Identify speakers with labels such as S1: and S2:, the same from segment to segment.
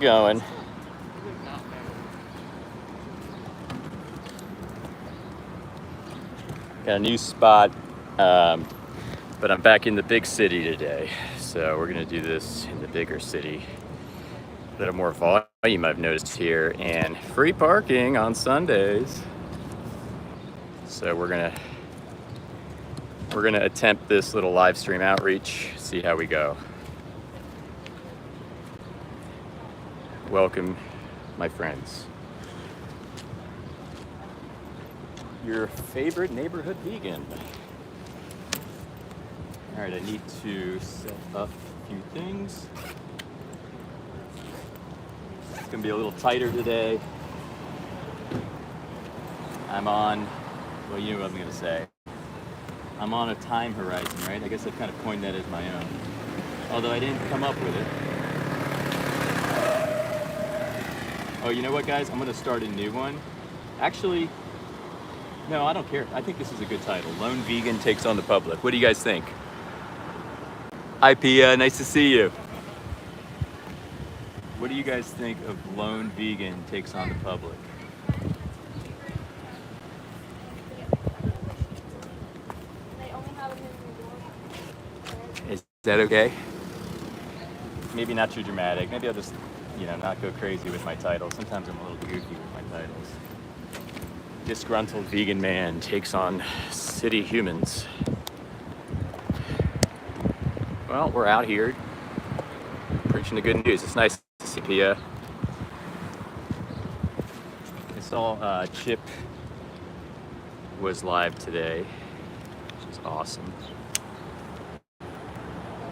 S1: going. Got a new spot, but I'm back in the big city today. So we're gonna do this in the bigger city. A little more volume I've noticed here, and free parking on Sundays. So we're gonna attempt this little live stream outreach, see how we go. Welcome, my friends. Your favorite neighborhood vegan. All right, I need to set up a few things. It's gonna be a little tighter today. I'm on, well, you know what I'm gonna say. I'm on a time horizon, right? I guess I've kind of coined that as my own. Although I didn't come up with it. Oh, you know what, guys? I'm gonna start a new one. Actually, no, I don't care. I think this is a good title. Lone Vegan Takes on the Public. What do you guys think? Hi, Pia. Nice to see you. What do you guys think of Lone Vegan Takes on the Public? Is that okay? Maybe not too dramatic. Maybe I'll just, not go crazy with my titles. Sometimes I'm a little goofy with my titles. Disgruntled vegan man takes on city humans. Well, we're out here preaching the good news. It's nice to see Pia. I saw Chip was live today, which is awesome.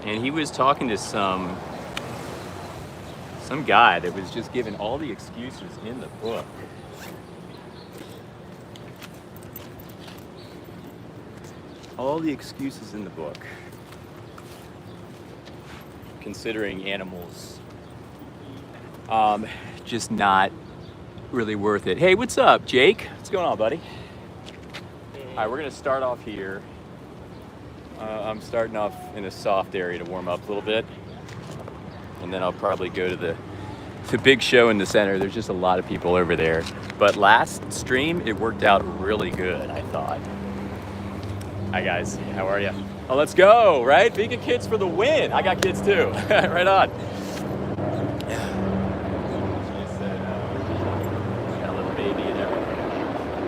S1: And he was talking to some guy that was just giving all the excuses in the book. All the excuses in the book, considering animals, just not really worth it. Hey, what's up, Jake? What's going on, buddy? All right, we're gonna start off here. I'm starting off in a soft area to warm up a little bit, and then I'll probably go to the big show in the center. There's just a lot of people over there. But last stream, it worked out really good, I thought. Hi guys, how are you? Oh, let's go, right? Vegan kids for the win. I got kids too. Right on. Got a little baby and everything.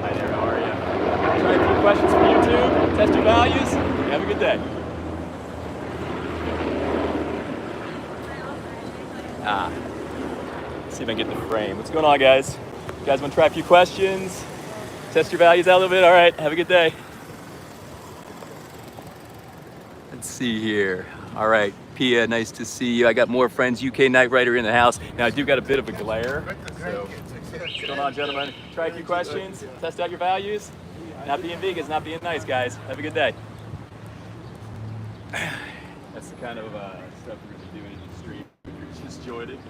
S1: Hi there, how are you? Try a few questions from YouTube, test your values. Have a good day. Let's see if I can get the frame. What's going on, guys? You guys want to try a few questions? Test your values out a little bit? All right, have a good day. Let's see here. All right, Pia, nice to see you. I got more friends, UK Night Rider in the house. Now, I do got a bit of a glare. So, what's going on, gentlemen? Try a few questions, test out your values. Not being vegan is not being nice, guys. Have a good day. That's the kind of stuff we're going to be doing in the street. We just joined it.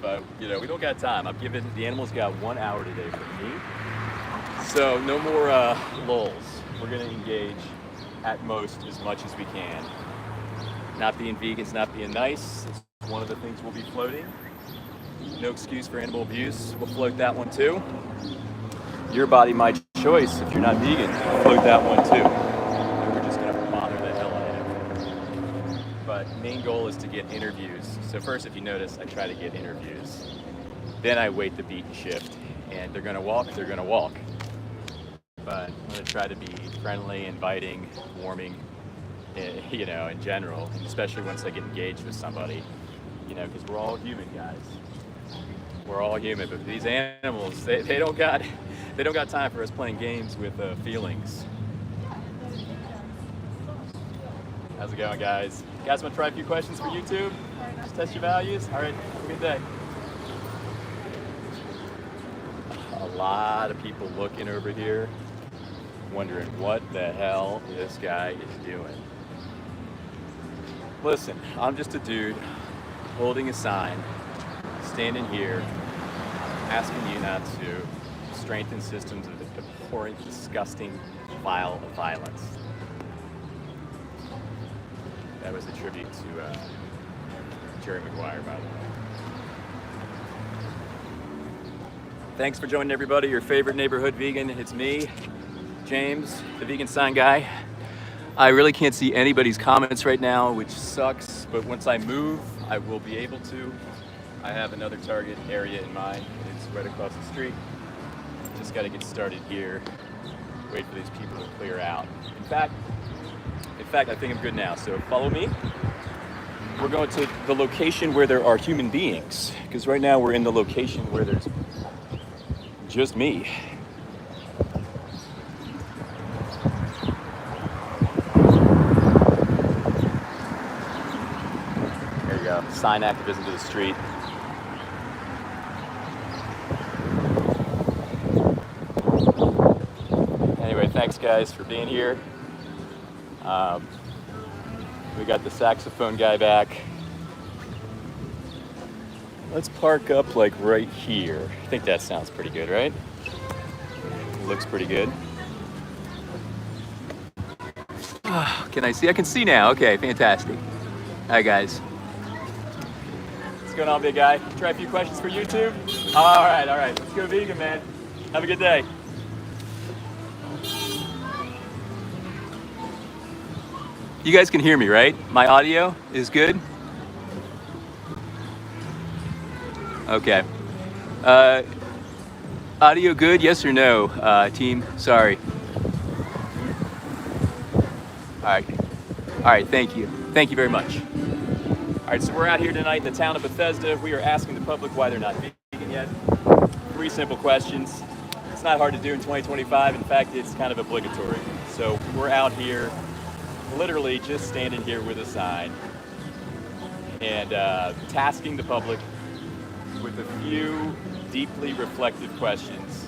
S1: But, we don't got time. I'm giving, the animals got 1 hour today for me. So, no more lulls. We're going to engage at most as much as we can. Not being vegan's not being nice. It's one of the things we'll be floating. No excuse for animal abuse. We'll float that one too. Your body, my choice. If you're not vegan, we'll float that one too. And we're just gonna bother the hell out of it. But main goal is to get interviews. So first, if you notice, I try to get interviews. Then I wait the beat and shift. And they're gonna walk, they're gonna walk. But I'm going to try to be friendly, inviting, warming, in general, and especially once I get engaged with somebody, because we're all human, guys. We're all human, but these animals, they don't got time for us playing games with feelings. How's it going, guys? You guys want to try a few questions for YouTube? Just test your values? All right, have a good day. A lot of people looking over here, wondering what the hell this guy is doing. Listen, I'm just a dude holding a sign, standing here, asking you not to strengthen systems of abhorrent, disgusting, vile violence. That was a tribute to Jerry Maguire, by the way. Thanks for joining everybody, your favorite neighborhood vegan. It's me, James, the vegan sign guy. I really can't see anybody's comments right now, which sucks, but once I move, I will be able to. I have another target area in mind. It's right across the street. Just got to get started here. Wait for these people to clear out. In fact, I think I'm good now, so follow me. We're going to the location where there are human beings, because right now we're in the location where there's just me. There you go, sign activism to the street. Anyway, thanks guys for being here. We got the saxophone guy back. Let's park up like right here. I think that sounds pretty good, right? Looks pretty good. Can I see? I can see now. Okay, fantastic. All right, guys. What's going on, big guy? Try a few questions for YouTube? All right. Let's go vegan, man. Have a good day. You guys can hear me, right? My audio is good? Okay. Audio good, yes or no, team? Sorry. All right, thank you. Thank you very much. All right, so we're out here tonight in the town of Bethesda. We are asking the public why they're not vegan yet. 3 simple questions. It's not hard to do in 2025. In fact, it's kind of obligatory. So we're out here literally just standing here with a sign and tasking the public with a few deeply reflective questions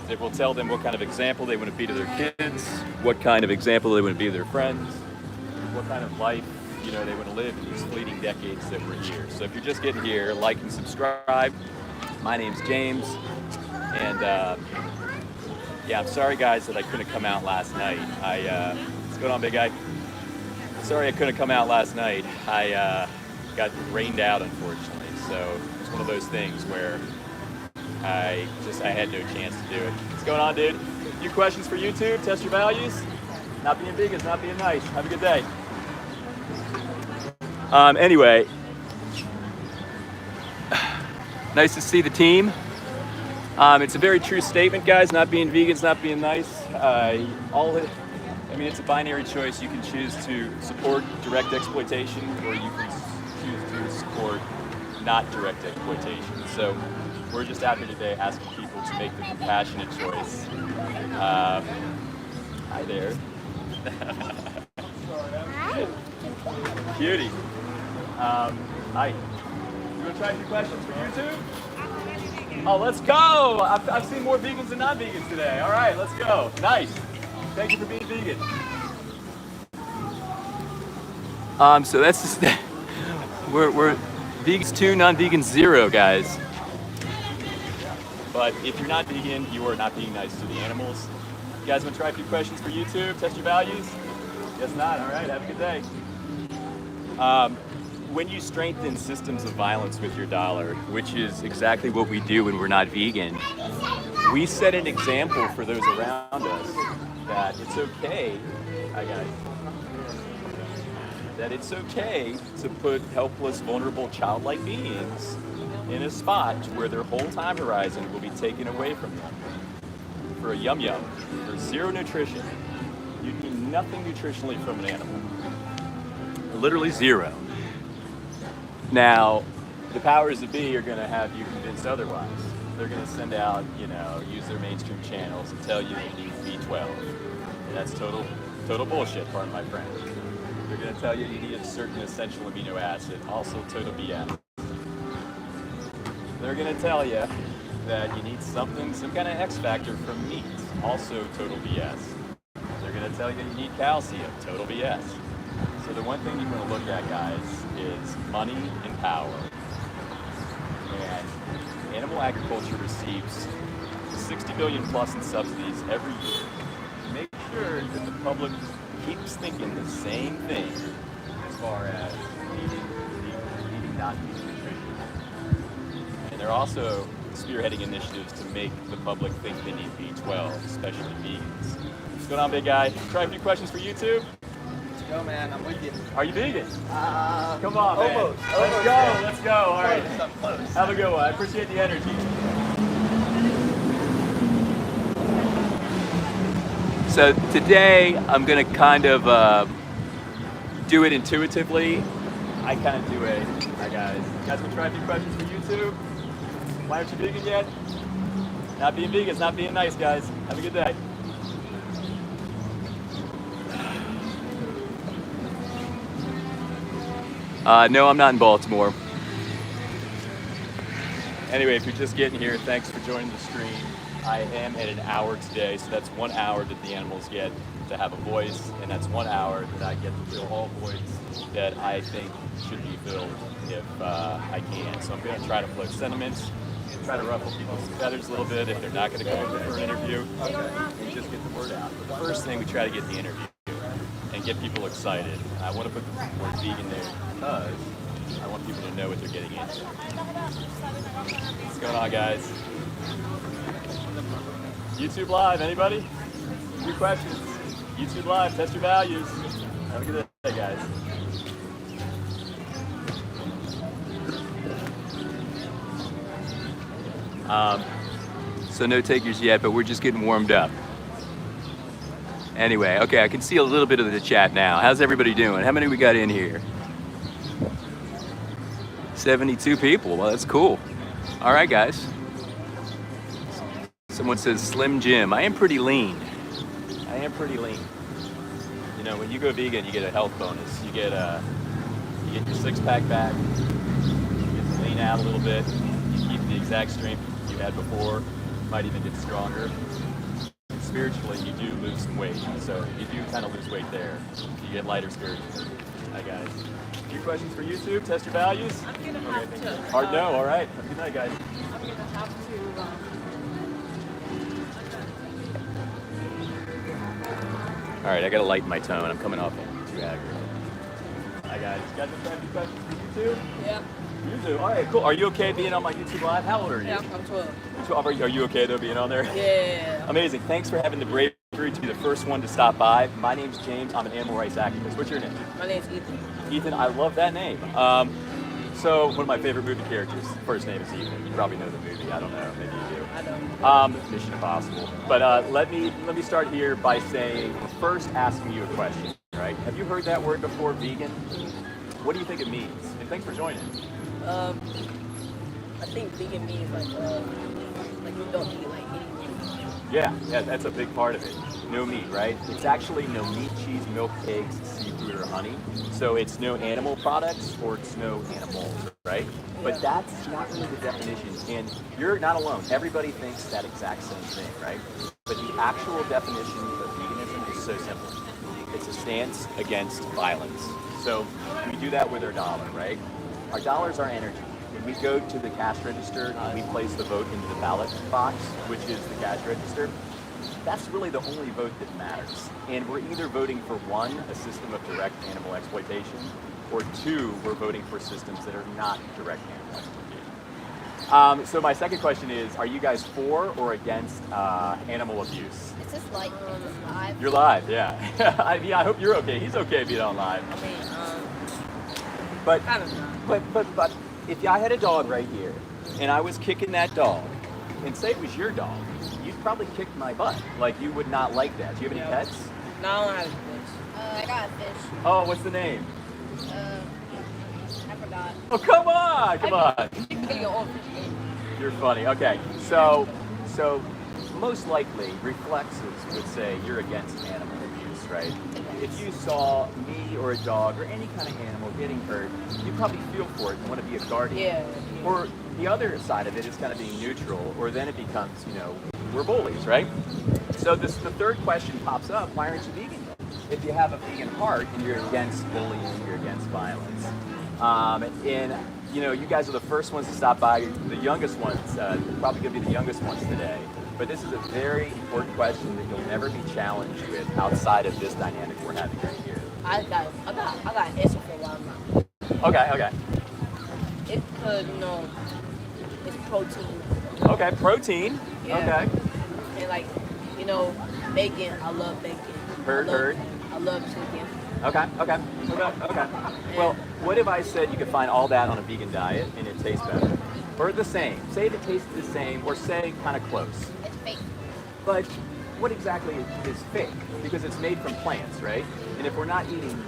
S1: that will tell them what kind of example they want to be to their kids, what kind of example they want to be to their friends, what kind of life they want to live in these fleeting decades that we're here. So if you're just getting here, like and subscribe. My name's James, and yeah, I'm sorry guys that I couldn't come out last night. What's going on, big guy? Sorry I couldn't come out last night. I got rained out, unfortunately. So it's one of those things where I had no chance to do it. What's going on, dude? A few questions for YouTube. Test your values. Not being vegan is not being nice. Have a good day. Anyway, nice to see the team. It's a very true statement, guys. Not being vegan is not being nice. It's a binary choice. You can choose to support direct exploitation, or you can choose to support not direct exploitation. So we're just out here today asking people to make the compassionate choice. Hi there. Cutie. Hi. You want to try a few questions for YouTube? Oh, let's go! I've seen more vegans than non-vegans today. All right, let's go. Nice. Thank you for being vegan. So that's just, we're vegans 2, non-vegans 0, guys. But if you're not vegan, you are not being nice to the animals. You guys want to try a few questions for YouTube? Test your values? Guess not. All right, have a good day. When you strengthen systems of violence with your dollar, which is exactly what we do when we're not vegan, we set an example for those around us that it's okay, that it's okay to put helpless, vulnerable, childlike beings in a spot where their whole time horizon will be taken away from them for a yum-yum, for 0 nutrition. You need nothing nutritionally from an animal. Literally 0. Now, the powers that be are going to have you convinced otherwise. They're going to send out, use their mainstream channels and tell you you need B12. And that's total bullshit, pardon my French. They're going to tell you need a certain essential amino acid, also total BS. They're going to tell you that you need some kind of X factor from meat, also total BS. They're going to tell you you need calcium, total BS. So the one thing you want to look at, guys, is money and power. And animal agriculture receives 60 billion plus in subsidies every year. Make sure that the public keeps thinking the same thing as far as eating not eating nutrition. And they're also spearheading initiatives to make the public think they need B12, especially vegans. What's going on, big guy? Try a few questions for YouTube.
S2: Let's go, man. I'm with you.
S1: Are you vegan? Come on, man.
S2: Almost.
S1: Let's go. Let's go. All right.
S2: Close, I'm close.
S1: Have a good one. I appreciate the energy. So today I'm going to kind of do it intuitively. I kind of do it. Hi guys. You guys want to try a few questions for YouTube? Why aren't you vegan yet? Not being vegan is not being nice, guys. Have a good day. No, I'm not in Baltimore. Anyway, if you're just getting here, thanks for joining the stream. I am at an hour today, so that's 1 hour that the animals get to have a voice, and that's 1 hour that I get to fill all voids that I think should be filled if I can. So I'm going to try to float sentiments, try to ruffle people's feathers a little bit if they're not going to go over for an interview, and just get the word out. But the first thing, we try to get the interview and get people excited. I want to put the word vegan there because I want people to know what they're getting into. What's going on, guys? YouTube Live, anybody? Any questions? YouTube Live, test your values. Have a good day, guys. So no takers yet, but we're just getting warmed up. Anyway, okay, I can see a little bit of the chat now. How's everybody doing? How many we got in here? 72 people. Well, that's cool. All right, guys. Someone says Slim Jim. I am pretty lean. I am pretty lean. You know, when you go vegan, you get a health bonus. You get your 6-pack back. You get to lean out a little bit. You keep the exact strength you had before. You might even get stronger. Spiritually, you do lose some weight. So you do kind of lose weight there. You get lighter spiritually. Hi, guys. A few questions for YouTube. Test your values.
S3: I'm gonna have to.
S1: Hard no. All right. Have a good night, guys.
S3: I'm gonna have to.
S1: All right, I gotta lighten my tone. I'm coming off too aggro. Hi guys, you guys have a few questions for YouTube?
S3: Yeah.
S1: You do? All right, cool. Are you okay being on my YouTube Live? How old are you?
S3: Yeah, I'm 12.
S1: 12. Are you okay though being on there?
S3: Yeah.
S1: Amazing. Thanks for having the bravery to be the first one to stop by. My name's James. I'm an animal rights activist. What's your name?
S3: My name's Ethan.
S1: Ethan, I love that name. So one of my favorite movie characters. First name is Ethan. You probably know the movie. I don't know. Maybe you do.
S3: I don't.
S1: Mission Impossible. But let me start here by saying, first asking you a question. Right? Have you heard that word before, vegan? What do you think it means? And thanks for joining.
S3: I think vegan means like you don't eat like any meat.
S1: Yeah, that's a big part of it. No meat, right? It's actually no meat, cheese, milk, eggs, seafood, or honey. So it's no animal products or it's no animals, right? But that's not really the definition. And you're not alone. Everybody thinks that exact same thing, right? But the actual definition of veganism is so simple. It's a stance against violence. So we do that with our dollar, right? Our dollars are energy. When we go to the cash register and we place the vote into the ballot box, which is the cash register, that's really the only vote that matters. And we're either voting for one, a system of direct animal exploitation, or two, we're voting for systems that are not direct animal exploitation. So my second question is, are you guys for or against animal abuse?
S4: Is this like live?
S1: You're live, yeah. I hope you're okay. He's okay being on live.
S3: I mean,
S1: But
S3: kind of not.
S1: But if I had a dog right here and I was kicking that dog, and say it was your dog, you'd probably kick my butt. Like you would not like that. Do you have any pets?
S3: No, I don't have any fish.
S4: I got a fish.
S1: Oh, what's the name?
S4: I forgot.
S1: Oh, come on, come on.
S3: You can get your own fish game.
S1: You're funny. Okay, so most likely reflexes would say you're against animal abuse, right? If you saw me or a dog or any kind of animal getting hurt, you probably feel for it and want to be a guardian.
S3: Yeah.
S1: Or the other side of it is kind of being neutral, or then it becomes, we're bullies, right? So the third question pops up, why aren't you vegan? If you have a vegan heart and you're against bullying, you're against violence. And you guys are the first ones to stop by. You're the youngest ones, probably going to be the youngest ones today. But this is a very important question that you'll never be challenged with outside of this dynamic we're having right here.
S3: I got an answer for why I'm not.
S1: Okay.
S3: It's because, it's protein.
S1: Okay, protein.
S3: Yeah.
S1: Okay.
S3: And like, you know, bacon. I love bacon.
S1: Heard.
S3: I love chicken.
S1: Okay. Well, what if I said you could find all that on a vegan diet and it tastes better? Or the same. Say it tastes the same, or say kind of close.
S4: It's fake.
S1: But what exactly is fake? Because it's made from plants, right? And if we're not eating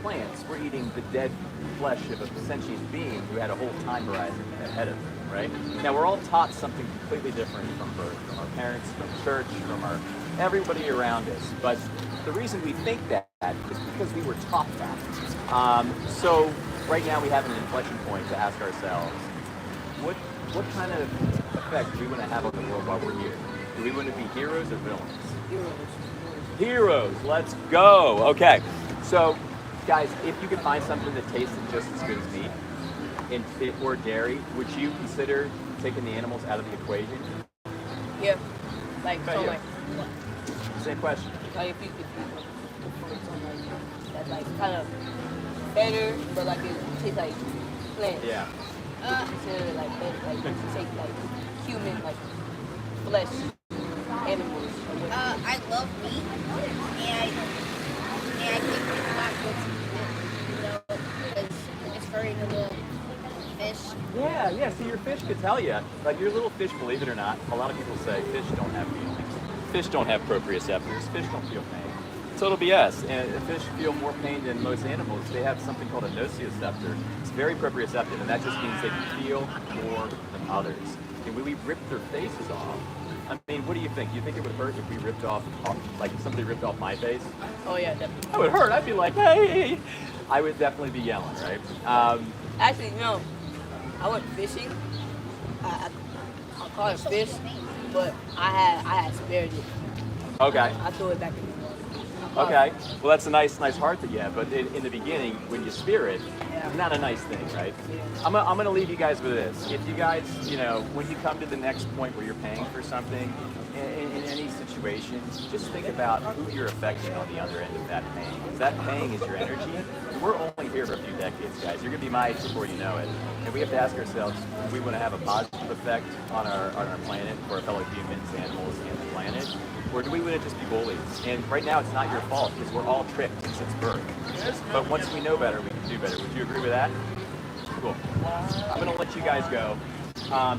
S1: plants, we're eating the dead flesh of a sentient being who had a whole time horizon ahead of them, right? Now we're all taught something completely different from birth, from our parents, from church, from our everybody around us. But the reason we think that is because we were taught that. So right now we have an inflection point to ask ourselves, what kind of effect do we want to have on the world while we're here? Do we want to be heroes or villains? Heroes, let's go. Okay, so guys, if you could find something that tasted just as good as meat or dairy, would you consider taking the animals out of the equation?
S3: Yeah. Like,
S1: Okay,
S3: so
S1: yeah.
S3: like,
S1: Same question.
S3: like if you could find something like that's like kind of better, but like it tastes like plants.
S1: Yeah.
S3: Would you consider it like better, like would you take like human like flesh animals? Or what?
S4: I love meat, and I think it's not good to eat it, you know, because it's hurting the little fish.
S1: Yeah. See, your fish could tell you. Like your little fish, believe it or not, a lot of people say fish don't have feelings. Fish don't have proprioceptors. Fish don't feel pain. Total BS. And fish feel more pain than most animals. They have something called a nociceptor. It's very proprioceptive, and that just means they can feel more than others. And when we rip their faces off, I mean, what do you think? Do you think it would hurt if we ripped off, like if somebody ripped off my face?
S3: Oh yeah, definitely.
S1: That would hurt. I'd be like, hey. I would definitely be yelling, right?
S3: Actually, no. I went fishing. I caught a fish, but I had spared it.
S1: Okay.
S3: I threw it back in the water.
S1: Okay. Well, that's a nice heart that you have. But in the beginning, when you spear it,
S3: Yeah.
S1: it's not a nice thing, right?
S3: Yeah.
S1: I'm gonna leave you guys with this. If you guys, when you come to the next point where you're paying for something, in any situation, just think about who you're affecting on the other end of that paying. Because that paying is your energy. We're only here for a few decades, guys. You're gonna be my age before you know it. And we have to ask ourselves, do we want to have a positive effect on our planet, for our fellow humans, animals, and the planet? Or do we want to just be bullies? And right now, it's not your fault because we're all tricked since birth. But once we know better, we can do better. Would you agree with that? Cool. I'm going to let you guys go.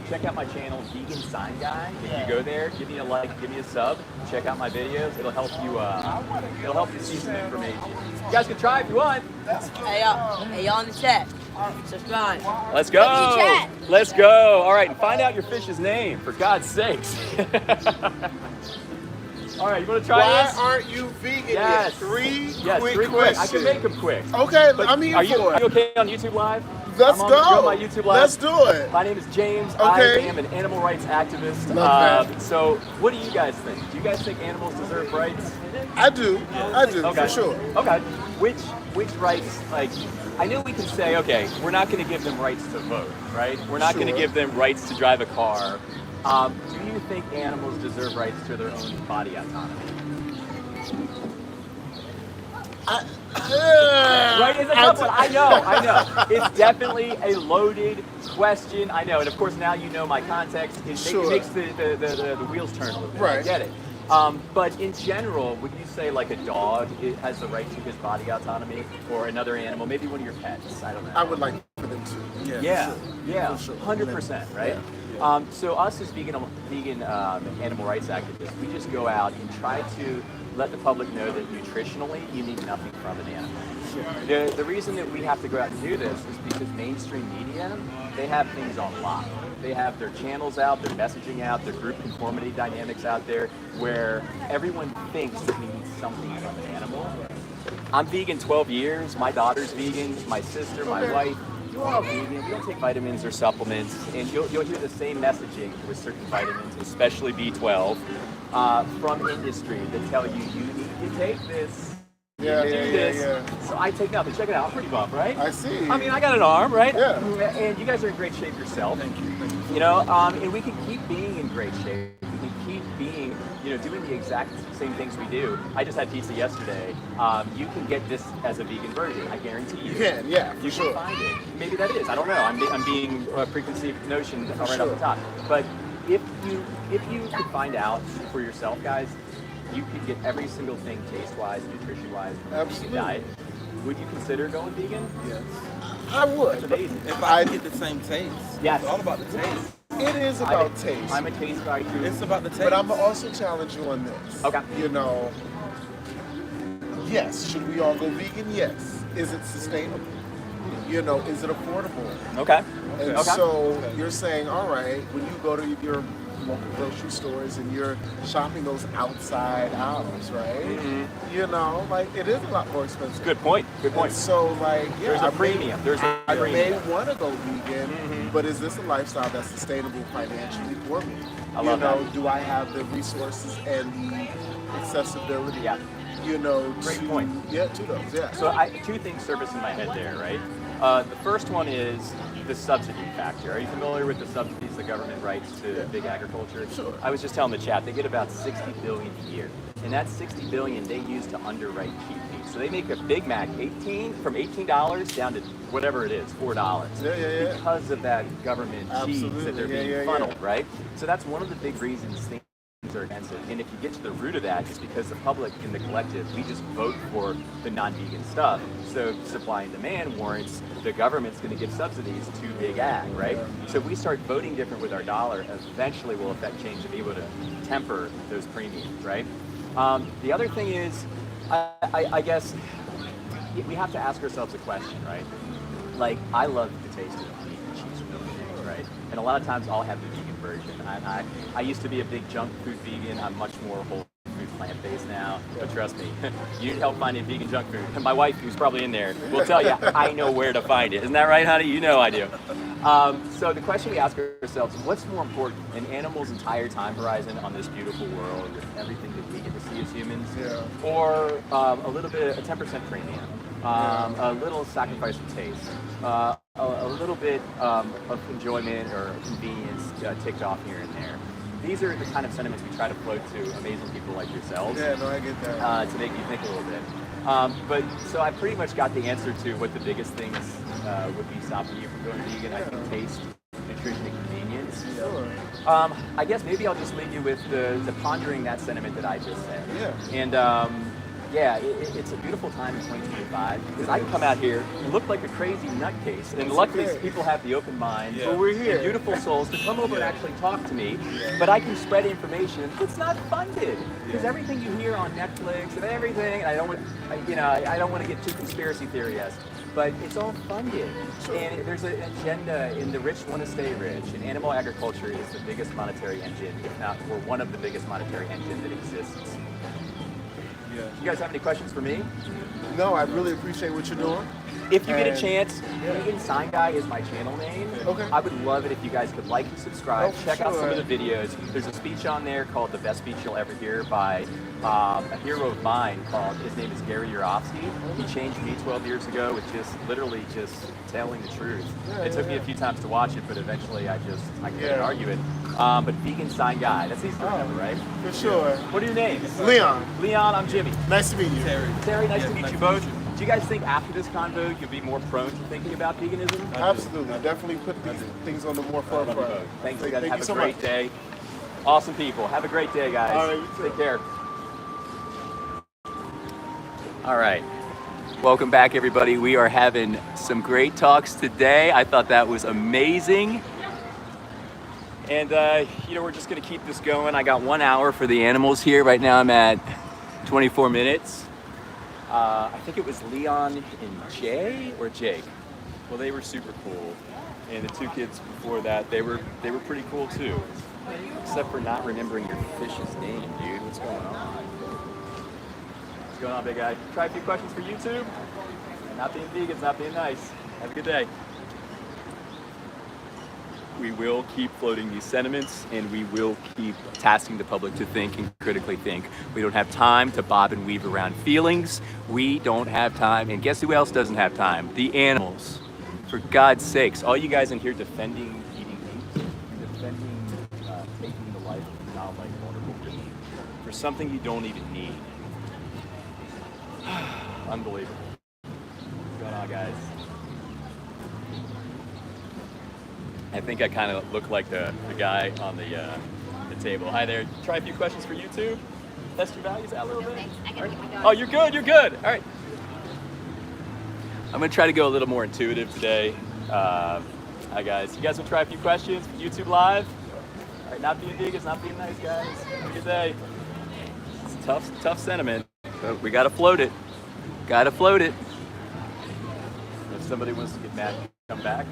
S1: Check out my channel, Vegan Sign Guy. If you go there, give me a like, give me a sub. Check out my videos. It'll help you. It'll help you see some information. You guys can try if you want.
S3: Hey y'all in the chat. Subscribe.
S1: Let's go.
S4: Look at chat.
S1: Let's go. All right, and find out your fish's name, for God's sakes. All right, you want to try
S5: Why
S1: this?
S5: aren't you vegan
S1: Yes.
S5: yet? Three
S1: Yes,
S5: quick
S1: three
S5: questions.
S1: I can make them quick.
S5: Okay,
S1: But
S5: I'm here
S1: are you,
S5: for
S1: are you
S5: it.
S1: okay on YouTube Live?
S5: Let's
S1: I'm
S5: go.
S1: on my YouTube Live.
S5: Let's do it.
S1: My name is James.
S5: Okay.
S1: I am an animal rights activist.
S5: Love that.
S1: So, what do you guys think? Do you guys think animals deserve rights?
S5: I do,
S1: Okay.
S5: for sure.
S1: Okay. Which rights? Like, I know we can say, okay, we're not going to give them rights to vote, right? We're not going to
S5: Sure.
S1: give them rights to drive a car. Do you think animals deserve rights to their own body autonomy? Right? It's a tough one. I know. It's definitely a loaded question. I know. And of course, now you know my context. It
S5: Sure.
S1: makes the wheels turn a little bit. I
S5: Right.
S1: get it. But in general, would you say like a dog has the right to his body autonomy, or another animal, maybe one of your pets? I don't know.
S5: I would like for them to.
S1: Yeah,
S5: for sure.
S1: yeah,
S5: For sure.
S1: 100%, right?
S5: Yeah.
S1: So us as vegan animal rights activists, we just go out and try to let the public know that nutritionally you need nothing from an animal. The reason that we have to go out and do this is because mainstream media, they have things on lock. They have their channels out, their messaging out, their group conformity dynamics out there, where everyone thinks that we need something from an animal. I'm vegan 12 years, my daughter's vegan, my sister, my wife, you're all vegan, you don't take vitamins or supplements, and you'll hear the same messaging with certain vitamins, especially B12, from industry that tell you need to take this.
S5: Yeah,
S1: do
S5: yeah,
S1: this.
S5: yeah.
S1: So I take nothing. Check it out. I'm pretty buff, right?
S5: I see.
S1: I mean, I got an arm, right?
S5: Yeah.
S1: And you guys are in great shape yourself.
S5: Thank you.
S1: You know, and we can keep being in great shape. We can keep being, doing the exact same things we do. I just had pizza yesterday. You can get this as a vegan version. I guarantee you.
S5: You can, yeah, for
S1: You
S5: sure.
S1: can find it. Maybe that is. I don't know. I'm being a preconceived notion right off
S5: sure.
S1: the top. But if you could find out for yourself, guys, you could get every single thing taste-wise, nutrition-wise from a vegan
S5: Absolutely.
S1: diet. Would you consider going vegan?
S2: Yes.
S5: I
S1: It's
S5: would.
S1: amazing.
S2: If I can get the same taste.
S1: Yes.
S2: It's all about the taste.
S5: It is about taste.
S1: I'm a taste guy too.
S2: It's about the taste.
S5: But I'm also challenge you on this.
S1: Okay.
S5: Yes, should we all go vegan? Yes. Is it sustainable? Is it affordable?
S1: Okay.
S5: And
S1: Okay.
S5: so you're saying, all right, when you go to your local grocery stores and you're shopping those outside aisles, right? It is a lot more expensive.
S1: Good point. Good
S5: And
S1: point.
S5: so,
S1: There's a premium. There's a
S5: I may
S1: premium.
S5: want to go vegan, but is this a lifestyle that's sustainable financially for me?
S1: I love that.
S5: Do I have the resources and the accessibility?
S1: Yeah.
S5: Great
S1: point.
S5: Yeah, to those, yeah.
S1: So two things surface in my head there, right? The first one is the subsidy factor. Are you familiar with the subsidies the government writes to big agriculture?
S5: Sure.
S1: I was just telling the chat, they get about 60 billion a year. And that 60 billion they use to underwrite cheap meat. So they make a Big Mac from $18 down to whatever it is, $4.
S5: Yeah.
S1: Because of that government cheese that they're
S5: Absolutely.
S1: being
S5: Yeah.
S1: funneled, right? So that's one of the big reasons things are expensive. And if you get to the root of that, it's because the public in the collective, we just vote for the non-vegan stuff. So supply and demand warrants the government's going to give subsidies to big ag, right? So if we start voting different with our dollar, eventually we'll affect change and be able to temper those premiums, right? The other thing is, I guess we have to ask ourselves a question, right? Like, I love the taste of beef and cheese and milkshakes, right? And a lot of times I'll have the vegan version. I used to be a big junk food vegan. I'm much more whole food plant-based now. But trust me, you need help finding vegan junk food. And my wife, who's probably in there, will tell you, I know where to find it. Isn't that right, honey? You know I do. So the question we ask ourselves, what's more important, an animal's entire time horizon on this beautiful world with everything that we get to see as humans?
S5: Yeah.
S1: Or a little bit, a 10% premium? A little sacrifice of taste, a little bit of enjoyment or convenience ticked off here and there. These are the kind of sentiments we try to float to amazing people like yourselves
S5: Yeah, no, I get that.
S1: to make you think a little bit. But so I pretty much got the answer to what the biggest things would be stopping you from going vegan. I think taste, nutrition, and convenience.
S5: Sure.
S1: I guess maybe I'll just leave you with the pondering that sentiment that I just said.
S5: Yeah.
S1: And it's a beautiful time in 2025 because I can come out here and look like a crazy nutcase. And luckily,
S5: okay.
S1: people have the open mind.
S2: Yeah.
S5: But we're here.
S1: And beautiful souls to come over and actually talk to me. But I can spread information. It's not funded because everything you hear on Netflix and everything. And I don't want to get too conspiracy theory-esque. But it's all funded. And there's an agenda, and the rich want to stay rich. And animal agriculture is the biggest monetary engine, if not, or one of the biggest monetary engines that exists.
S2: Yeah.
S1: You guys have any questions for me?
S5: No, I really appreciate what you're doing.
S1: If you get a
S5: And-
S1: chance, Vegan Sign Guy is my channel name.
S5: Okay.
S1: I would love it if you guys could like and subscribe.
S5: Oh,
S1: Check out some
S5: sure.
S1: of the videos. There's a speech on there called The Best Speech You'll Ever Hear by a hero of mine called, his name is Gary Yourofsky. He changed me 12 years ago with literally just telling the truth. It took me a few times to watch it, but eventually I couldn't
S5: Yeah.
S1: argue it. But Vegan Sign Guy, that's easy to remember, right?
S5: For sure.
S1: What are your names?
S5: Leon,
S1: Leon, I'm Jimmy.
S5: nice to meet you.
S2: Terry.
S1: Terry, nice
S2: Yeah,
S1: to meet
S2: nice
S1: you
S2: to
S1: both.
S2: meet you.
S1: Do you guys think after this convo you'll be more prone to thinking about veganism?
S5: Absolutely. Definitely put these things on the more forefront.
S1: Thanks,
S5: Thank
S1: guys.
S5: you
S1: Have a
S5: so
S1: great
S5: much.
S1: day. Awesome people. Have a great day, guys.
S5: All right, you too.
S1: Take care. All right. Welcome back, everybody. We are having some great talks today. I thought that was amazing. And, we're just going to keep this going. I got 1 hour for the animals here. Right now I'm at 24 minutes. I think it was Leon and Jay or Jake. Well, they were super cool. And the two kids before that, they were pretty cool too. Except for not remembering your fish's name, dude. What's going on? What's going on, big guy? Try a few questions for YouTube. Not being vegan's not being nice. Have a good day. We will keep floating these sentiments, and we will keep tasking the public to think and critically think. We don't have time to bob and weave around feelings. We don't have time. And guess who else doesn't have time? The animals. For God's sakes, all you guys in here defending eating meat, defending taking the life of a childlike vulnerable being for something you don't even need. Unbelievable. What's going on, guys? I think I kind of look like the guy on the table. Hi there. Try a few questions for YouTube. Test your values out a little bit.
S4: Thanks. I gotta get my dog.
S1: Oh, you're good. You're good. All right. I'm gonna try to go a little more intuitive today. Hi guys. You guys want to try a few questions for YouTube Live? All right. Not being vegan is not being nice, guys. Have a good day. It's tough sentiment, but we gotta float it. Gotta float it. If somebody wants to get mad, come back.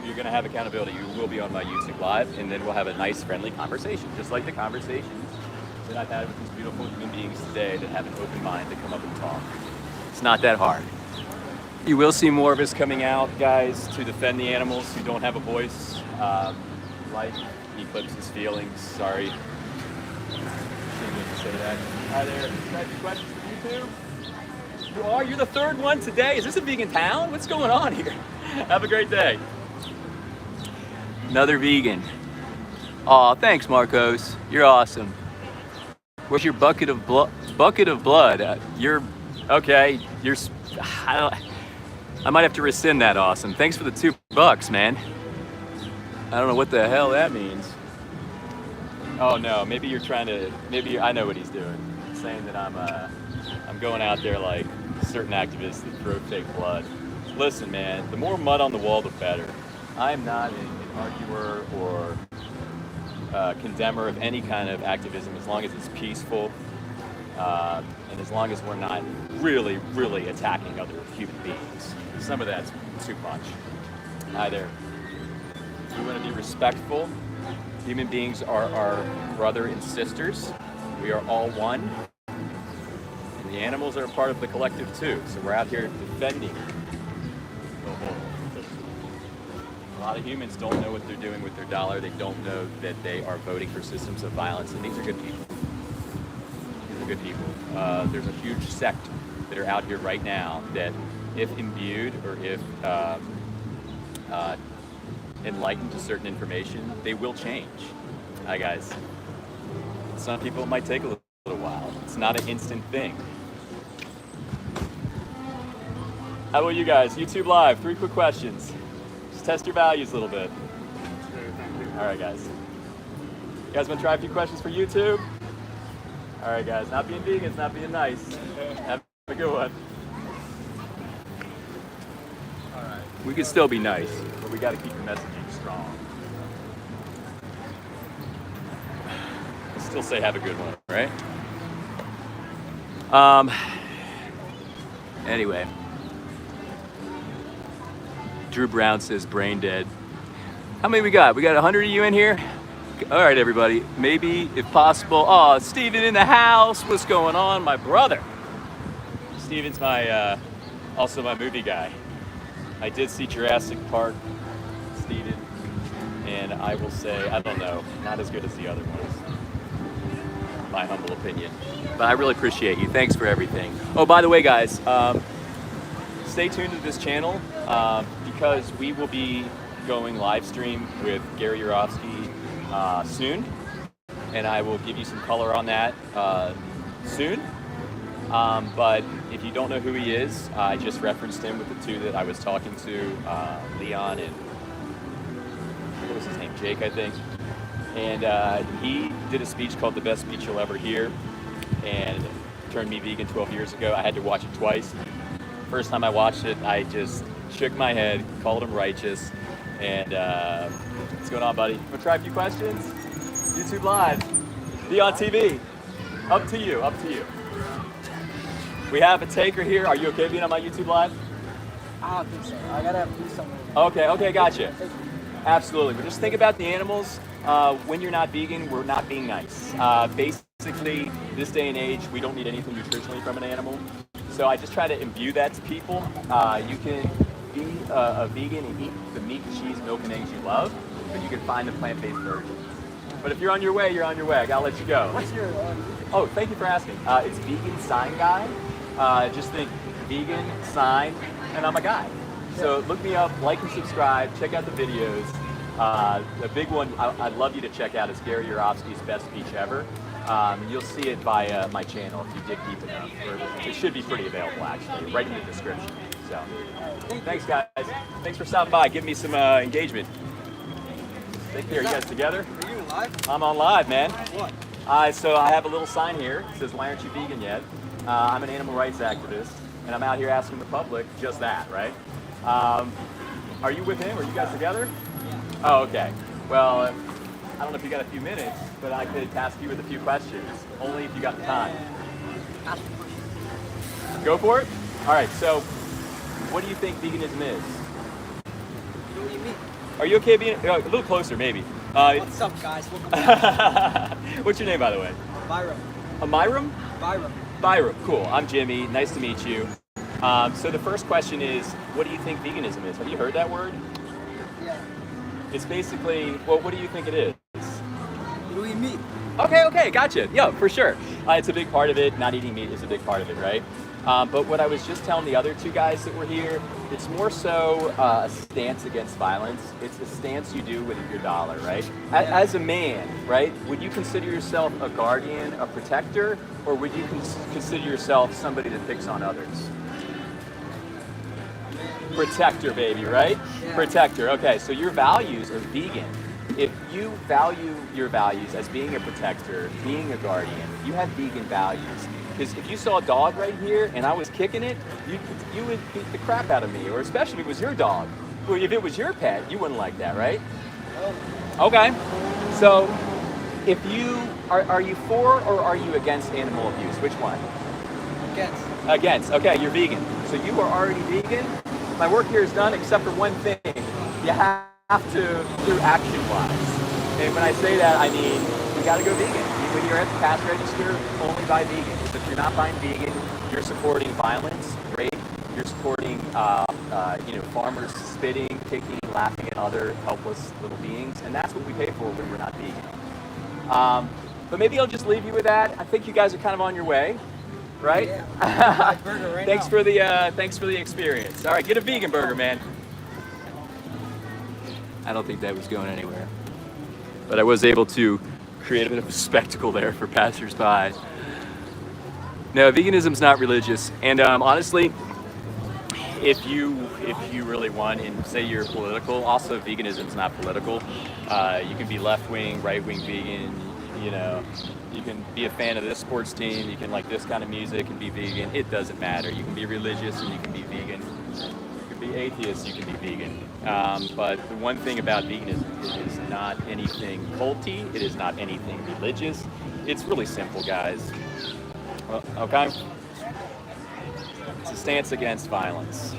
S1: You're going to have accountability. You will be on my YouTube Live, and then we'll have a nice, friendly conversation, just like the conversations that I've had with these beautiful human beings today that have an open mind to come up and talk. It's not that hard. You will see more of us coming out, guys, to defend the animals who don't have a voice. Like Eclipse's feelings. Sorry. Didn't mean to say that. Hi there. Can I have your questions for YouTube? You are? You're the third one today. Is this a vegan town? What's going on here? Have a great day. Another vegan. Aw, thanks, Marcos. You're awesome. Where's your bucket of blood? You're okay. I might have to rescind that. Awesome. Thanks for the $2, man. I don't know what the hell that means. Oh no, maybe you're trying to. I know what he's doing. Saying that I'm going out there like certain activists that throw fake blood. Listen, man, the more mud on the wall, the better. I'm not an arguer or condemner of any kind of activism as long as it's peaceful and as long as we're not really, really attacking other human beings. Some of that's too much. Hi there. We want to be respectful. Human beings are our brother and sisters. We are all one. And the animals are a part of the collective too. So we're out here defending. A lot of humans don't know what they're doing with their dollar. They don't know that they are voting for systems of violence. And these are good people. These are good people. There's a huge sect that are out here right now that, if imbued or if enlightened to certain information, they will change. Hi guys. Some people it might take a little while. It's not an instant thing. How about you guys? YouTube Live, 3 quick questions. Just test your values a little bit. All right, guys. You guys want to try a few questions for YouTube? All right, guys. Not being vegan, it's not being nice. Have a good one. All right. We can still be nice, but we got to keep the messaging strong. Still say have a good one, right? Anyway. Drew Brown says brain dead. How many we got? We got 100 of you in here? All right, everybody. Maybe, if possible. Oh, Steven in the house. What's going on? My brother. Steven's my, also my movie guy. I did see Jurassic Park, Steven, and I will say, I don't know, not as good as the other ones. My humble opinion. But I really appreciate you. Thanks for everything. Oh, by the way, guys, stay tuned to this channel. Because we will be going live stream with Gary Yourofsky soon, and I will give you some color on that soon. But if you don't know who he is, I just referenced him with the 2 that I was talking to, Leon and what was his name, Jake, I think. And he did a speech called "The Best Speech You'll Ever Hear," and turned me vegan 12 years ago. I had to watch it twice. First time I watched it, I just shook my head, called him righteous, and what's going on, buddy? Want to try a few questions? YouTube Live, be on TV. Up to you, up to you. We have a taker here. Are you okay being on my YouTube Live?
S6: I don't think so. I gotta do something.
S1: Okay, gotcha. Absolutely, but just think about the animals. When you're not vegan, we're not being nice. Basically, this day and age, we don't need anything nutritionally from an animal. So I just try to imbue that to people. You can be a vegan and eat the meat, cheese, milk, and eggs you love, but you can find the plant-based version. But if you're on your way, you're on your way. I gotta let you go.
S6: What's your?
S1: Oh, thank you for asking. It's Vegan Sign Guy. Just think vegan sign, and I'm a guy. So look me up, like and subscribe, check out the videos, The big one I'd love you to check out is Gary Yourofsky's Best Speech Ever. You'll see it via my channel if you dig deep enough. It should be pretty available actually, right in the description. So, thanks guys. Thanks for stopping by. Give me some engagement. Take care. You guys together?
S6: Are you live?
S1: I'm on live, man.
S6: What?
S1: So I have a little sign here. It says, "Why aren't you vegan yet?" I'm an animal rights activist, and I'm out here asking the public just that, right? Are you with him? Are you guys together?
S6: Yeah.
S1: Oh, okay. Well, I don't know if you got a few minutes, but I could task you with a few questions, only if you got the time.
S6: Ask the question.
S1: Go for it? All right, so what do you think veganism is?
S6: What do you mean?
S1: Are you okay being a little closer, maybe?
S6: What's up, guys? Welcome back.
S1: What's your name, by the way?
S6: Byram.
S1: Myram?
S6: Byram.
S1: Byram, cool. I'm Jimmy. Nice to meet you. So the first question is, what do you think veganism is? Have you heard that word?
S6: Yeah.
S1: It's basically, well, what do you think it is?
S6: What do you mean?
S1: Okay, gotcha. Yeah, for sure. It's a big part of it. Not eating meat is a big part of it, right? But what I was just telling the other two guys that were here, it's more so a stance against violence. It's a stance you do with your dollar, right? As a man, right, would you consider yourself a guardian, a protector, or would you consider yourself somebody that picks on others? Protector, baby, right?
S6: Yeah.
S1: Protector. Okay, so your values are vegan. If you value your values as being a protector, being a guardian, you have vegan values. Because if you saw a dog right here and I was kicking it, you would beat the crap out of me, or especially if it was your dog. Well, if it was your pet, you wouldn't like that, right? Okay. So, if you are you for or are you against animal abuse? Which one?
S6: Against.
S1: Against. Okay, you're vegan. So you are already vegan. My work here is done except for one thing. You have to do action-wise. And when I say that, I mean, you gotta go vegan. When you're at the cash register, only buy vegan. If you're not buying vegan, you're supporting violence, rape, you're supporting farmers spitting, kicking, laughing at other helpless little beings, and that's what we pay for when we're not vegan. But maybe I'll just leave you with that. I think you guys are kind of on your way, right?
S6: Yeah. Burger right
S1: Thanks
S6: now.
S1: thanks for the experience. All right, get a vegan burger, man. I don't think that was going anywhere, but I was able to create a bit of a spectacle there for passersby. No, veganism's not religious, and honestly, if you really want, and say you're political, also veganism's not political. You can be left-wing, right-wing vegan. You know, you can be a fan of this sports team. You can like this kind of music and be vegan. It doesn't matter. You can be religious and you can be vegan. You can be atheist. You can be vegan. But the one thing about veganism, it is not anything culty. It is not anything religious. It's really simple, guys. Okay? It's a stance against violence.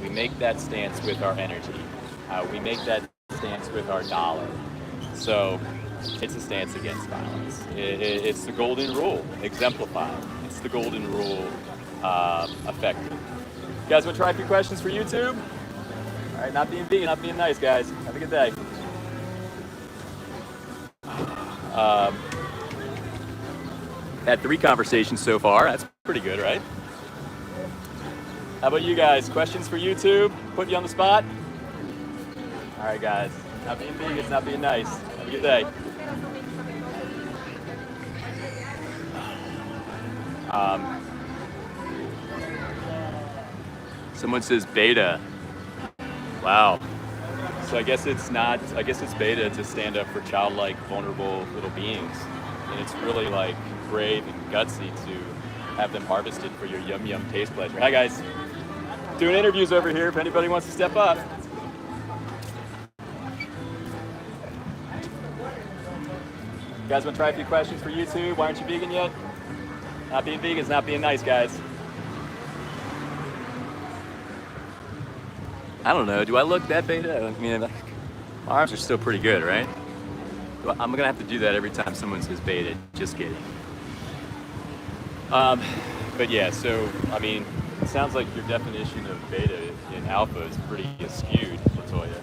S1: We make that stance with our energy. We make that stance with our dollar. So it's a stance against violence. It's the golden rule exemplified. It's the golden rule effective. You guys want to try a few questions for YouTube? All right, not being vegan, not being nice, guys. Have a good day. Had 3 conversations so far. That's pretty good, right? How about you guys? Questions for YouTube? Put you on the spot? All right, guys. Not being vegan, it's not being nice. Have a good day. Someone says beta. Wow. So I guess it's beta to stand up for childlike, vulnerable little beings. And it's really like brave and gutsy to have them harvested for your yum yum taste pleasure. Hi guys. Doing interviews over here if anybody wants to step up. You guys want to try a few questions for YouTube? Why aren't you vegan yet? Not being vegan is not being nice, guys. I don't know. Do I look that beta? I mean, my arms are still pretty good, right? I'm gonna have to do that every time someone says beta. Just kidding. But yeah, so I mean, it sounds like your definition of beta in alpha is pretty skewed, Latoya.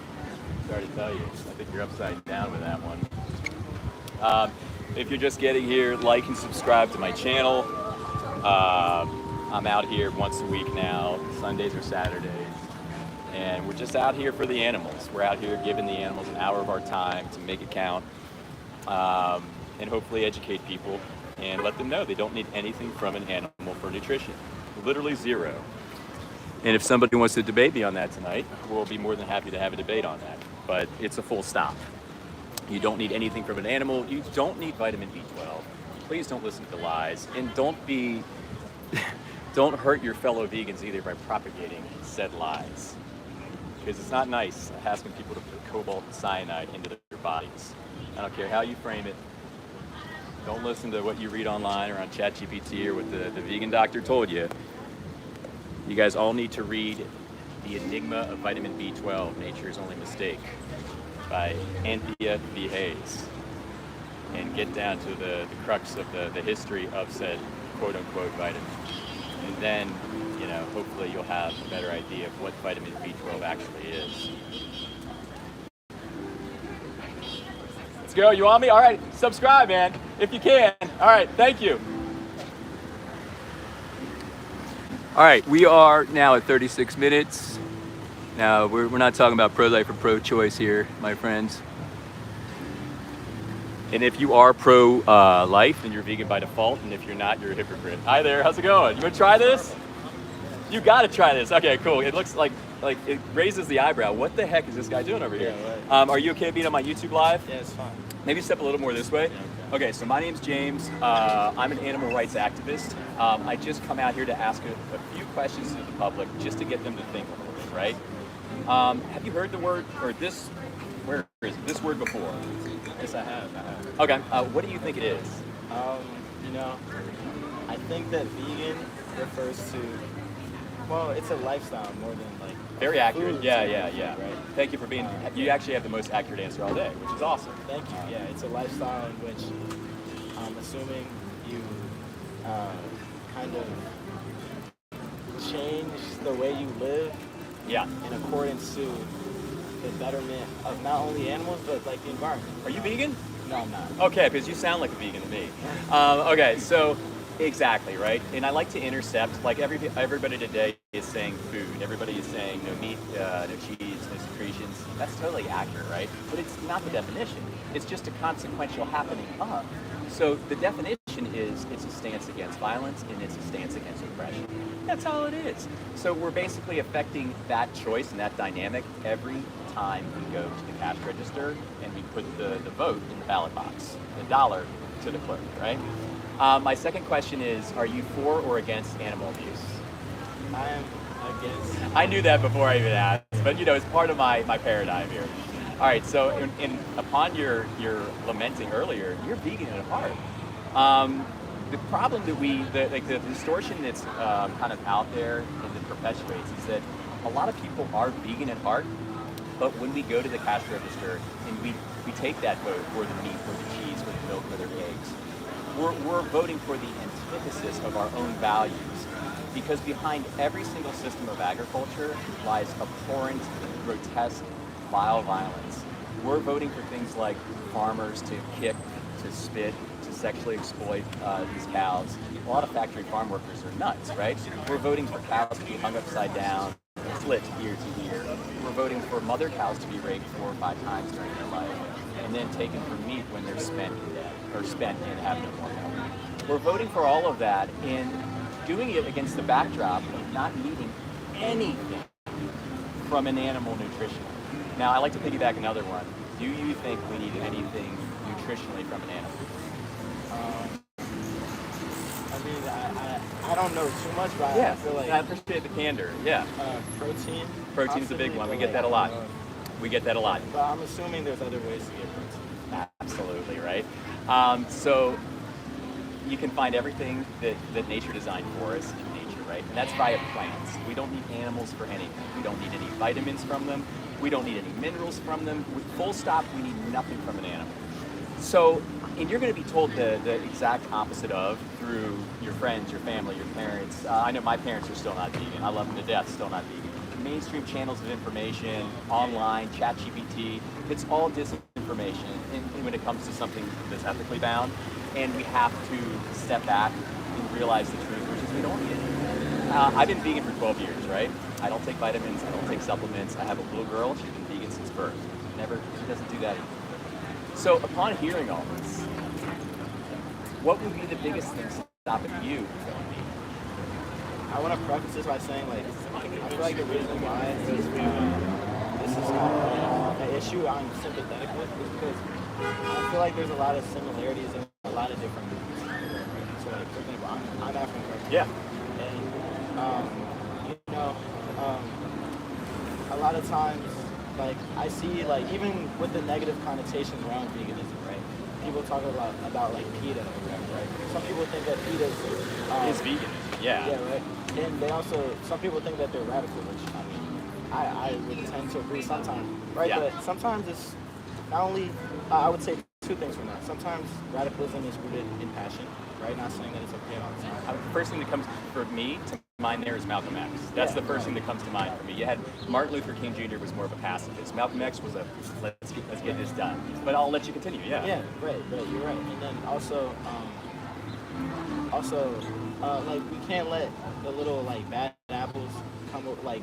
S1: Sorry to tell you. I think you're upside down with that one. If you're just getting here, like and subscribe to my channel. I'm out here once a week now, Sundays or Saturdays. And we're just out here for the animals. We're out here giving the animals an hour of our time to make it count, and hopefully educate people and let them know they don't need anything from an animal for nutrition. Literally zero. And if somebody wants to debate me on that tonight, we'll be more than happy to have a debate on that. But it's a full stop. You don't need anything from an animal. You don't need vitamin B12. Please don't listen to lies, and don't hurt your fellow vegans either by propagating said lies. Because it's not nice asking people to put cobalt and cyanide into their bodies. I don't care how you frame it. Don't listen to what you read online or on ChatGPT or what the vegan doctor told you. You guys all need to read The Enigma of Vitamin B12, Nature's Only Mistake, by Anthea V. Hayes, and get down to the crux of the history of said quote-unquote vitamin. And then, hopefully you'll have a better idea of what vitamin B12 actually is. Let's go. You want me? All right. Subscribe, man, if you can. All right. Thank you. All right. We are now at 36 minutes. Now, we're not talking about pro-life or pro-choice here, my friends. And if you are pro-life, then you're vegan by default. And if you're not, you're a hypocrite. Hi there. How's it going? You want to try this? You got to try this. Okay, cool. It looks like it raises the eyebrow. What the heck is this guy doing over here?
S2: Yeah, right.
S1: Are you okay being on my YouTube live?
S2: Yeah, it's fine.
S1: Maybe step a little more this way.
S2: Yeah,
S1: Okay, so my name's James. I'm an animal rights activist. I just come out here to ask a few questions to the public just to get them to think a little bit, right? Have you heard the word, or this, where is it, this word before?
S2: Yes, I have.
S1: Okay, what do you think it is?
S2: I think that vegan refers to, well, it's a lifestyle more than like.
S1: Very accurate.
S2: food,
S1: Yeah.
S2: Right.
S1: Thank you for being, you actually have the most accurate answer all day, which is awesome.
S2: Thank you. Yeah, it's a lifestyle in which I'm assuming you kind of change the way you live
S1: Yeah.
S2: in accordance to the betterment of not only animals but like the environment.
S1: Are you vegan?
S2: No, I'm not.
S1: Okay, because you sound like a vegan to me. Okay, so exactly, right? And I like to intercept, like everybody today is saying food. Everybody is saying no meat, no cheese, no secretions. That's totally accurate, right? But it's not the definition. It's just a consequential happening of. So the definition is it's a stance against violence and it's a stance against oppression. That's all it is. So we're basically affecting that choice and that dynamic every time we go to the cash register and we put the vote in the ballot box, the dollar to the clerk, right? My second question is, are you for or against animal abuse?
S2: I am against.
S1: I knew that before I even asked, but it's part of my paradigm here. All right, so upon your lamenting earlier, you're vegan at heart. The problem that the distortion that's kind of out there and that perpetuates is that a lot of people are vegan at heart, but when we go to the cash register and we take that vote for the meat, for the cheese, for the milk, for their eggs, we're voting for the antithesis of our own values, because behind every single system of agriculture lies abhorrent, grotesque, vile violence. We're voting for things like farmers to kick, to spit, to sexually exploit these cows. A lot of factory farm workers are nuts, right? We're voting for cows to be hung upside down, split ear to ear. We're voting for mother cows to be raped 4 or 5 times during their life, and then taken for meat when they're spent and have no more milk. We're voting for all of that and doing it against the backdrop of not needing anything from an animal nutrition. Now, I like to piggyback another one. Do you think we need anything nutritionally from an animal?
S2: I don't know too much, but I feel like
S1: I appreciate the candor. Yeah,
S2: protein.
S1: protein's a big
S2: possibly,
S1: one. We
S2: but
S1: get that a lot. We get that a lot.
S2: But I'm assuming there's other ways to get protein.
S1: Absolutely, right? So you can find everything that nature designed for us in nature, right? And that's via plants. We don't need animals for anything. We don't need any vitamins from them. We don't need any minerals from them. Full stop, we need nothing from an animal. So, and you're going to be told the exact opposite of through your friends, your family, your parents. I know my parents are still not vegan. I love them to death, still not vegan. Mainstream channels of information, online, ChatGPT, it's all disinformation when it comes to something that's ethically bound. And we have to step back and realize the truth, which is we don't need it. I've been vegan for 12 years, right? I don't take vitamins, I don't take supplements. I have a little girl, she's been vegan since first. Never, she doesn't do that anymore. So upon hearing all this, what would be the biggest thing stopping you from going vegan?
S2: I want to preface this by saying, like, I feel like the reason why this is an issue I'm sympathetic with is because I feel like there's a lot of similarities in a lot of different movies. So, like, for example, I'm African American.
S1: Yeah.
S2: And, you know, a lot of times, like, I see, like, even with the negative connotations around veganism, right? People talk about like PETA or whatever, right? Some people think that PETA
S1: Is vegan? Yeah.
S2: yeah, right. And they also, some people think that they're radical, which I mean, I would tend to agree sometimes, right?
S1: Yeah.
S2: But sometimes it's not only, I would say two things from that. Sometimes radicalism is rooted in passion, right? Not saying that it's okay all the time.
S1: The first thing that comes for me to mind there is Malcolm X. That's the first thing that comes to mind for me. You had Martin Luther King Jr. was more of a pacifist. Malcolm X was a let's get this done. But I'll let you continue. Yeah.
S2: Yeah, right, you're right. And then also, like, we can't let the little, like, bad apples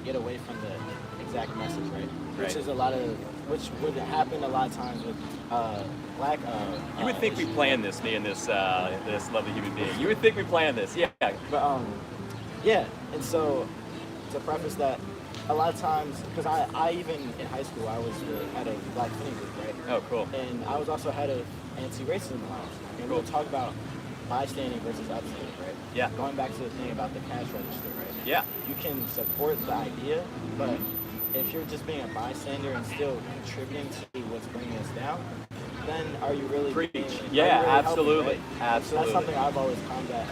S2: get away from the exact message, right? Which
S1: Right.
S2: is which would happen a lot of times with black.
S1: You would think we planned this, me and this lovely human being. You would think we planned this. Yeah.
S2: But yeah, and so to preface that, a lot of times, because I even in high school I was the head of Black Thinking Group, right?
S1: Oh, cool.
S2: And I was also head of Anti-Racism Alliance. And
S1: Cool.
S2: we'll talk about bystanding versus upstanding, right?
S1: Yeah.
S2: Going back to the thing about the cash register, right?
S1: Yeah.
S2: You can support the idea, but if you're just being a bystander and still contributing to what's bringing us down, then are you really
S1: Preach.
S2: being,
S1: Yeah,
S2: are you really
S1: absolutely.
S2: helping, right?
S1: Absolutely.
S2: So that's something I've always combated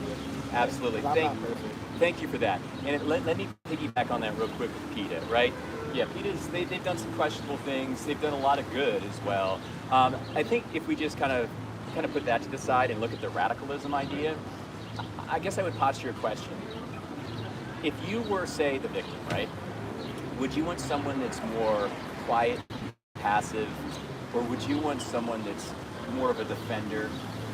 S2: with.
S1: Absolutely.
S2: 'Cause I'm not perfect.
S1: Thank you for that. And let me piggyback on that real quick with PETA, right? Yeah, PETA's, they've done some questionable things. They've done a lot of good as well. I think if we just kind of put that to the side and look at the radicalism idea, I guess I would posture a question. If you were, say, the victim, right? Would you want someone that's more quiet, passive, or would you want someone that's more of a defender,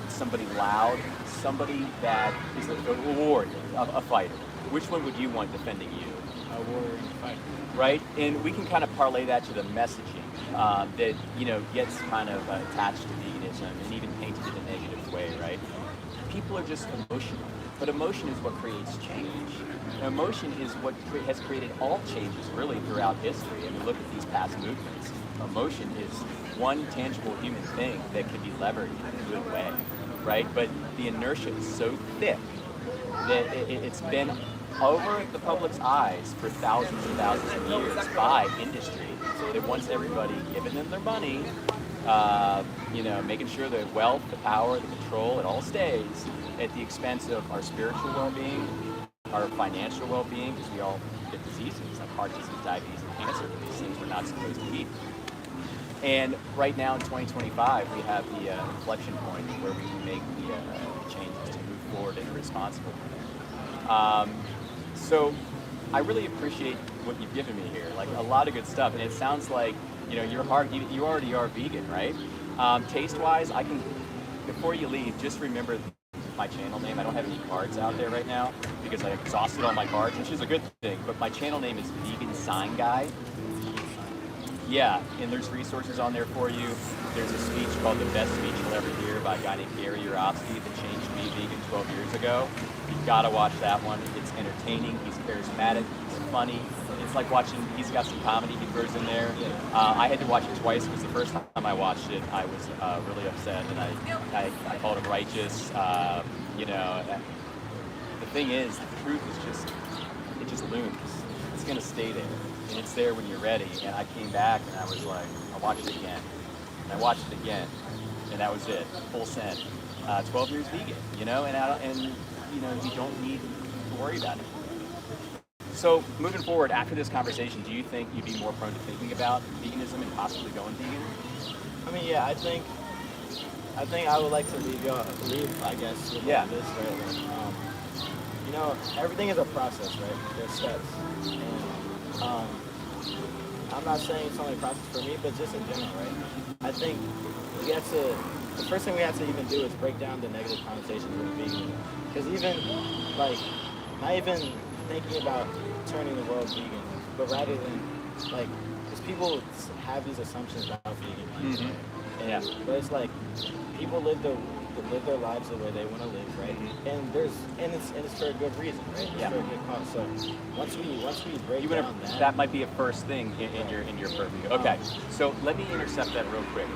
S1: somebody loud, somebody that is a warrior, a fighter? Which one would you want defending you?
S2: A warrior fight.
S1: Right? And we can kind of parlay that to the messaging that, you know, gets kind of attached to veganism and even painted in a negative way, right? People are just emotional, but emotion is what creates change. Emotion is what has created all changes really throughout history. I mean, look at these past movements. Emotion is one tangible human thing that can be levered in a good way, right? But the inertia is so thick that it's been over the public's eyes for thousands and thousands of years by industry that wants everybody giving them their money, you know, making sure the wealth, the power, the control, it all stays at the expense of our spiritual well-being, our financial well-being, because we all get diseases like heart disease, diabetes, and cancer from these things we're not supposed to eat. And right now in 2025, we have the inflection point where we can make the changes to move forward in a responsible manner. So I really appreciate what you've given me here, like a lot of good stuff. And it sounds like, you know, you already are vegan, right? Taste-wise, I can, before you leave, just remember my channel name. I don't have any cards out there right now because I exhausted all my cards, which is a good thing. But my channel name is Vegan Sign Guy. Yeah, and there's resources on there for you. There's a speech called The Best Speech You'll Ever Hear by a guy named Gary Yourofsky that changed me vegan 12 years ago. You've got to watch that one. It's entertaining. He's charismatic. He's funny. It's like watching, he's got some comedy he throws in there. I had to watch it twice because the first time I watched it, I was really upset and I called him righteous. You know, the thing is, the truth is just, it just looms. It's going to stay there. And it's there when you're ready. And I came back and I was like, I watched it again. And I watched it again. And that was it. Full send. 12 years vegan, you know, and you know, you don't need to worry about it. So moving forward, after this conversation, do you think you'd be more prone to thinking about veganism and possibly going vegan?
S2: I mean, yeah, I think I would like to leave, I guess, with
S1: Yeah.
S2: this, right? Like, you know, everything is a process, right? There's steps. And I'm not saying it's only a process for me, but just in general, right? I think the first thing we have to even do is break down the negative connotations with veganism. Because even, like, not even thinking about turning the world vegan, but rather than, like, because people have these assumptions about vegan people,
S1: Mhm.
S2: right?
S1: Yeah.
S2: But it's like people live their lives the way they want to live, right? And it's for a good reason, right? It's
S1: Yeah.
S2: for a good cause. So once we break
S1: You
S2: down
S1: would
S2: that,
S1: that might be a first thing in your purview. Okay, so let me intercept that real quick.